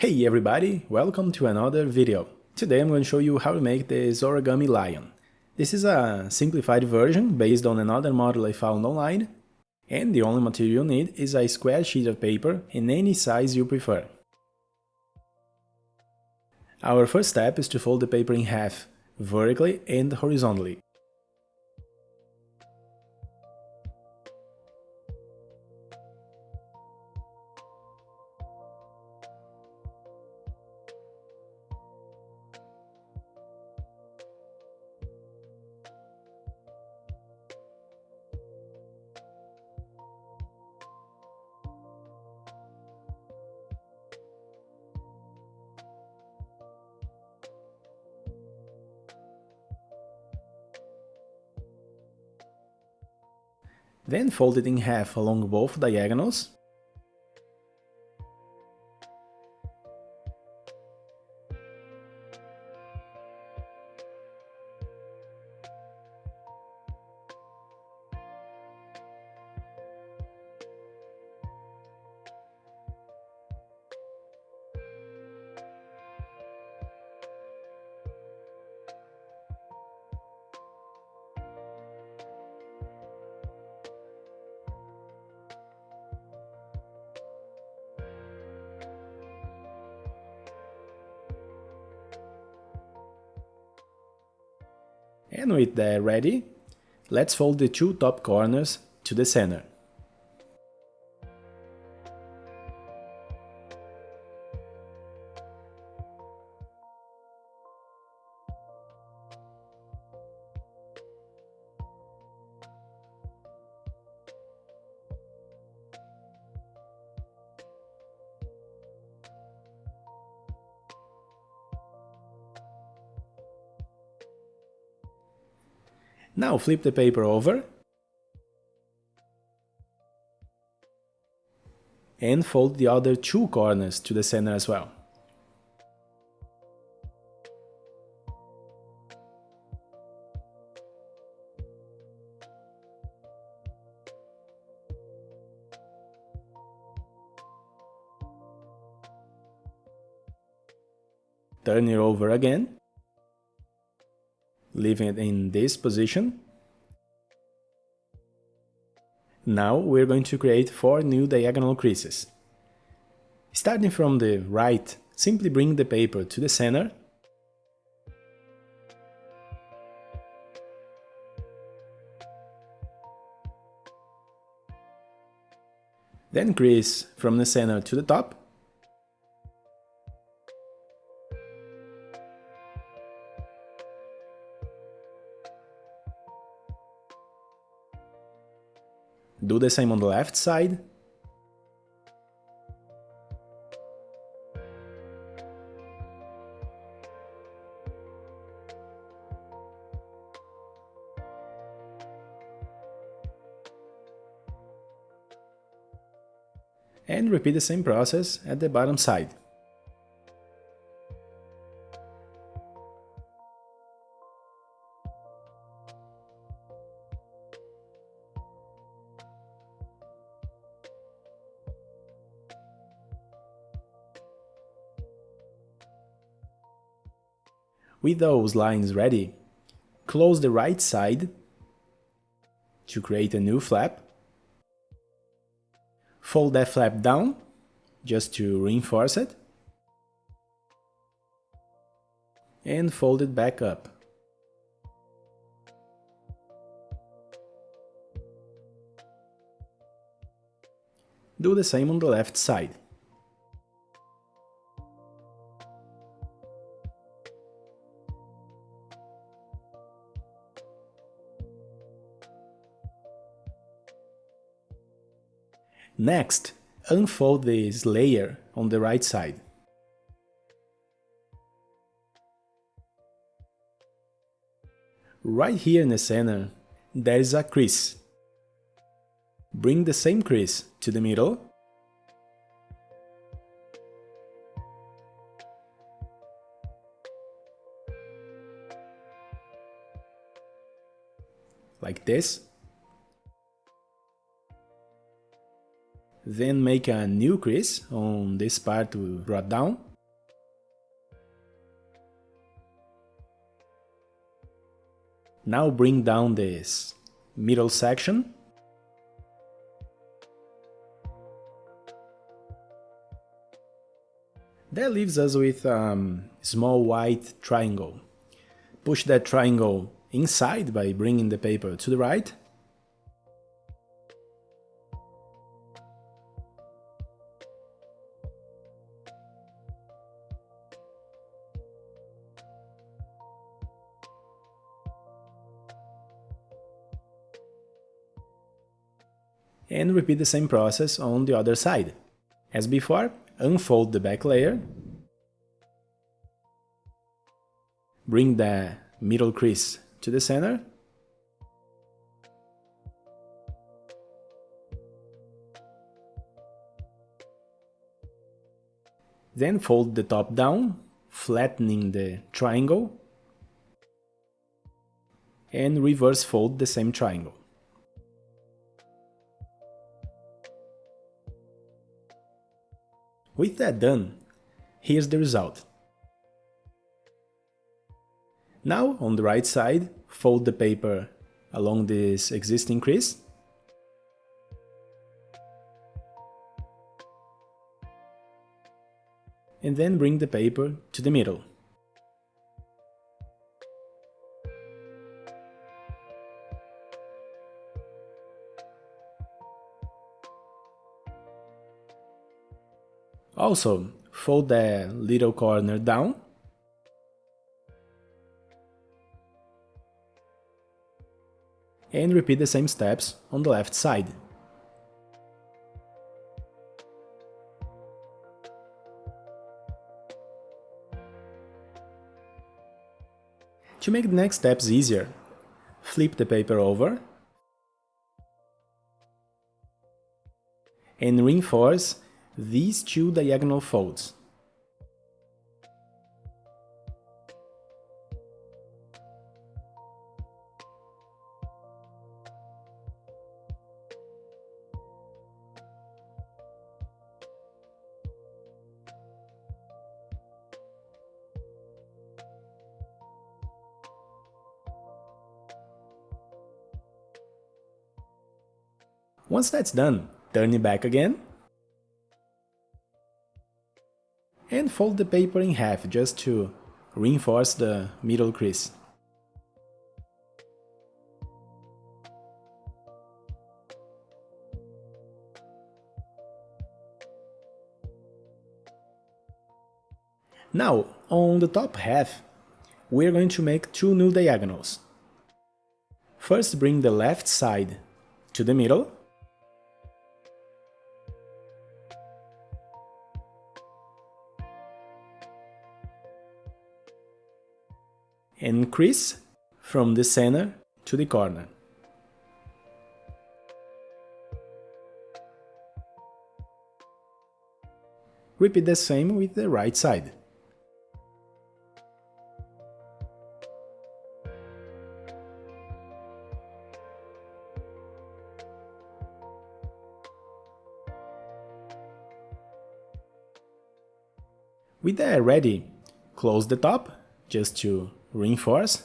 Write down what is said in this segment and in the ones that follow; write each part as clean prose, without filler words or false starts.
Hey everybody, welcome to another video. Today I'm going to show you how to make this origami lion. This is a simplified version based on another model I found online, and the only material you need is a square sheet of paper in any size you prefer. Our first step is to fold the paper in half, vertically and horizontally. Then fold it in half along both diagonals. And with that ready, let's fold the two top corners to the center. Now flip the paper over and fold the other two corners to the center as well. Turn it over again, leaving it in this position. Now we're going to create 4 new diagonal creases. Starting from the right, simply bring the paper to the center. Then crease from the center to the top. Do the same on the left side. And repeat the same process at the bottom side. With those lines ready, close the right side to create a new flap. Fold that flap down, just to reinforce it, and fold it back up. Do the same on the left side. Next, unfold this layer on the right side. Right here in the center, there is a crease. Bring the same crease to the middle. Like this. Then make a new crease on this part we brought down. Now bring down this middle section. That leaves us with a small white triangle. Push that triangle inside by bringing the paper to the right. And repeat the same process on the other side. As before, unfold the back layer. Bring the middle crease to the center. Then fold the top down, flattening the triangle. And reverse fold the same triangle. With that done, here's the result. Now, on the right side, fold the paper along this existing crease. And then bring the paper to the middle. Also, fold the little corner down. And repeat the same steps on the left side. To make the next steps easier, flip the paper over and reinforce these two diagonal folds. Once that's done, turn it back again and fold the paper in half just to reinforce the middle crease. Now, on the top half, we're going to make two new diagonals. First, bring the left side to the middle. And crease from the center to the corner. Repeat the same with the right side. With that ready, close the top just to reinforce.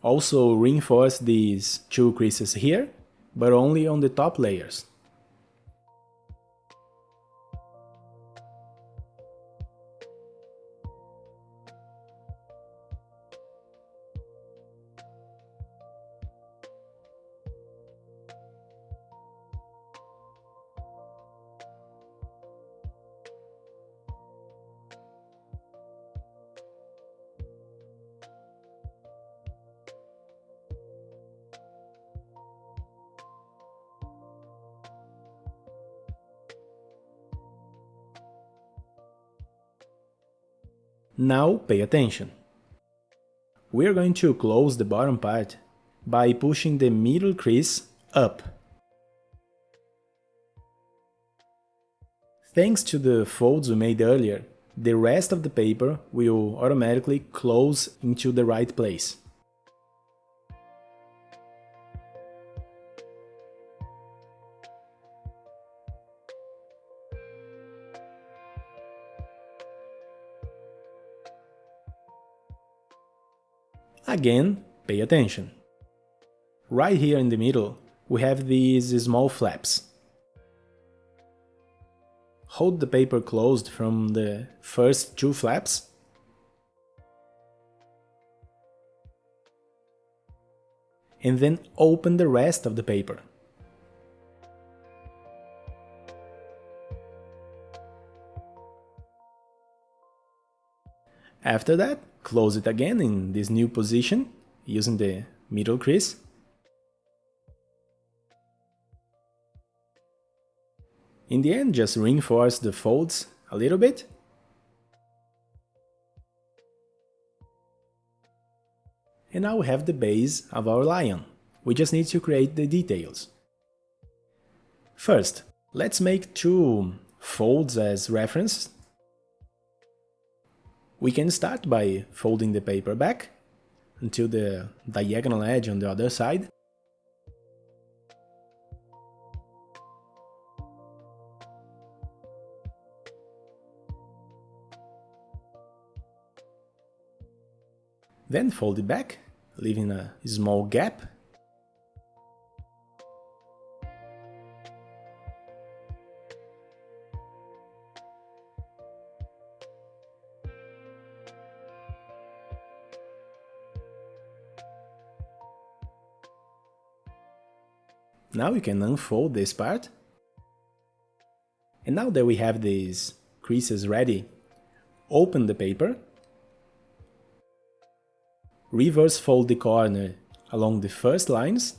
Also reinforce these two creases here, but only on the top layers. Now pay attention. We are going to close the bottom part by pushing the middle crease up. Thanks to the folds we made earlier, the rest of the paper will automatically close into the right place. Again, pay attention. Right here in the middle, we have these small flaps. Hold the paper closed from the first two flaps and then open the rest of the paper. After that, close it again in this new position using the middle crease. In the end, just reinforce the folds a little bit. And now we have the base of our lion. We just need to create the details. First, let's make two folds as reference. We can start by folding the paper back until the diagonal edge on the other side. Then fold it back, leaving a small gap. Now you can unfold this part. And now that we have these creases ready, open the paper. Reverse fold the corner along the first lines.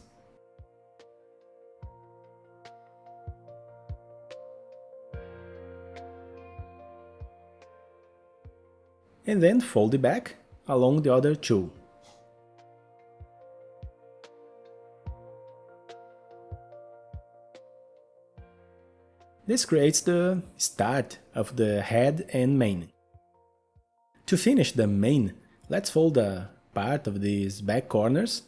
And then fold it back along the other two. This creates the start of the head and mane. To finish the mane, let's fold a part of these back corners.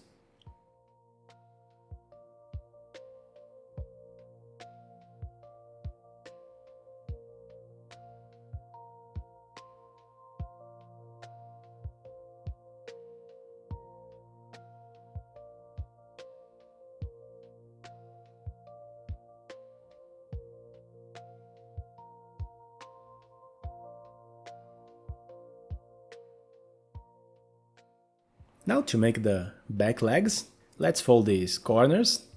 Now to make the back legs, let's fold these corners.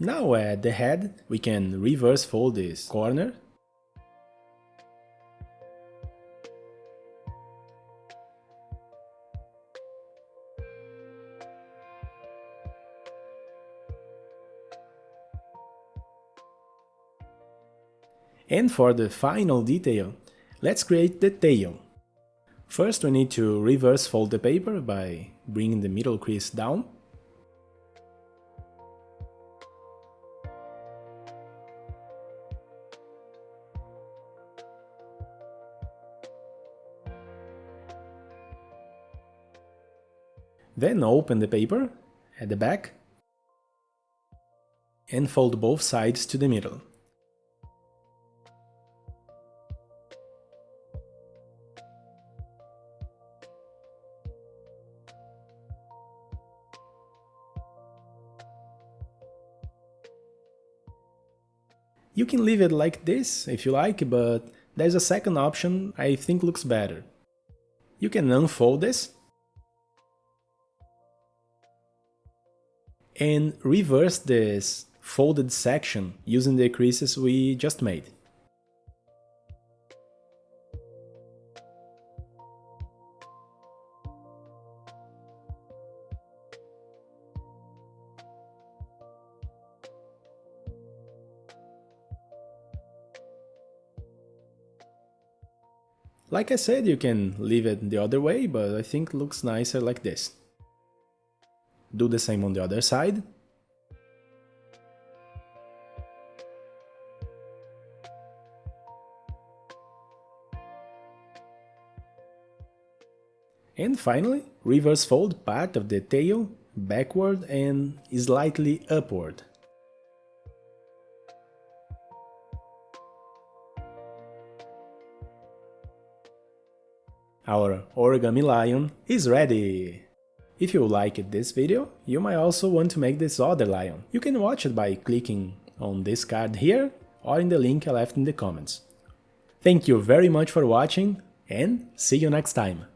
Now at the head, we can reverse fold this corner. And for the final detail, let's create the tail. First we need to reverse fold the paper by bringing the middle crease down. Then open the paper at the back and fold both sides to the middle. You can leave it like this if you like, but there's a second option I think looks better. You can unfold this and reverse this folded section using the creases we just made. Like I said, you can leave it the other way, but I think it looks nicer like this. Do the same on the other side. And finally, reverse fold part of the tail backward and slightly upward. Our origami lion is ready! If you liked this video, you might also want to make this other lion. You can watch it by clicking on this card here or in the link I left in the comments. Thank you very much for watching and see you next time!